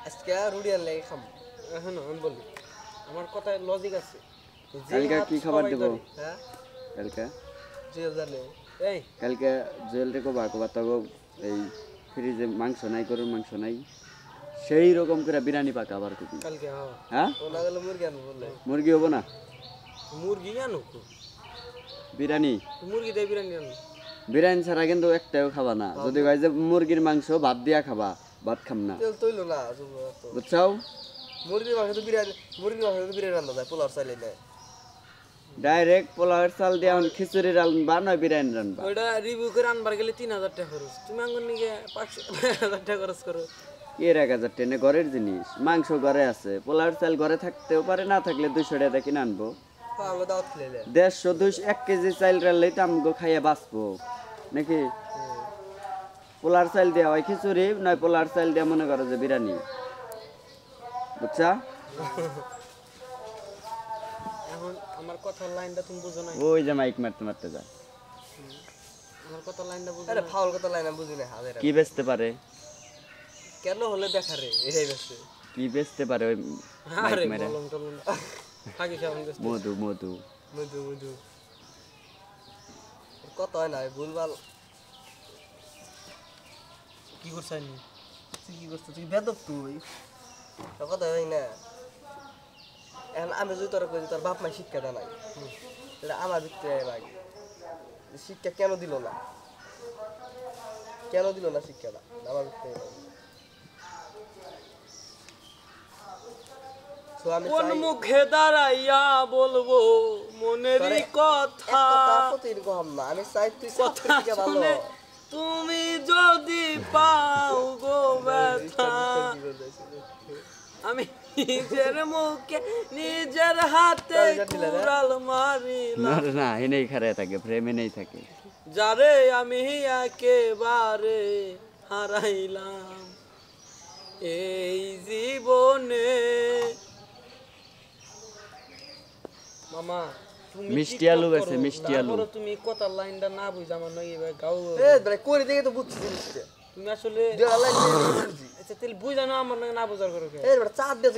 আজকে রুটি আনলে খাম। এখন আমি বলি আমার কথায় লজিক আছে। কালকে কি খাবার দেব? হ্যাঁ কালকে জুয়েল জানে এই কালকে জুয়েল রে কবা তগো এই ফ্রিজে মাংস নাই, গরুর মাংস নাই, সেই রকম করে বিরিয়ানি পাকা আবার কবি কালকে। হ্যাঁ ও না গেলে মুরগি আনবো বললে। মুরগি হবো না? মুরগি আনো বিরিয়ানি। মুরগি দিয়ে বিরিয়ানি আনো। বিরিয়ানি ছাড়া কিন্তু একটাও খাবা না। যদি ভাই যে মুরগির মাংস ভাত দিয়া খাবা, ভাত খাম না, তেল তৈলো না বুঝছাও? মুরগির মাংস তো বিরিয়ানি রান্না যায়, পোলাও চাইলে নেয় ডাইরেক্ট পোলাওয়ের চাল দিয়ে খিচুড়ি রান্না নয় বিরিয়ানি রান্না। ওইটা রিভিউ করে আনবার গেলে 3000 টাকা খরচ। তুমি আঙ্গুর নিকে 5,000 টাকা খরচ করো। এর 1000 টেনে ঘরের জিনিস, মাংস ঘরে আছে, পোলাওয়ের চাল ঘরে থাকতেও পারে, না থাকলে 200 টাকা কিনে আনবো। আমরা দাওয়াত খেলে 150 1 কেজি চাল রাখলেই তো আমগো খাইয়া বাঁচবো নাকি? পোলার চাল দেওয়া হয় খিচুড়ি, নয় পোলার চাল দেওয়া মনে করো যে বিরিয়ানি, বুঝছা? এখন আমার কথার লাইনটা তুমি বুঝো না। ওই যে মাইক মারতে মারতে যা, আমার কথার লাইনটা বুঝো। আরে ফাউল কথা লাইন আমি বুঝি না। হাজার কি বেচতে পারে? কেন হলে দেখা রে এটাই বেশি কি বেচতে পারে ওই মাইক আরে মেরে? বলম টলম থাকি কেমন গেছে মধু মধু মধু মধু কত হয় না ভুলভাল কি করছাইনি তুই কি করছিস? তুই বেদব তুই তো কথা হয় না। এখন আমি যদি তোর কই তোর বাপ মা শিক্ষা দেয় নাই, এটা আমার ভিতরে লাগে। শিক্ষা কেন দিল না? কেন দিল না শিক্ষাটা? আমার ভিতরে লাগে। কোন মুখে দাঁড়াইয়া বলবো মনেরই কথা? আমি চাই তুই কথা শুনে তুমি যদি পাও গো ব্যথা, আমি নিজের মুখে নিজের হাতে কুড়াল মারিলাম। না এনেই খারায় থাকে, প্রেমে নেই থাকে। যারে আমি একেবারে হারাইলাম এই জীবনে। মামা মিষ্টি আলু আছে, মিষ্টি আলু। তুমি কথার লাইনটা না বুঝা আমার নয় গাও করে দেখে তো বুঝছি জিনিসটা। তুমি আসলে আচ্ছা তাহলে বুঝা না আমার না বুঝার করো। চাপ দিয়ে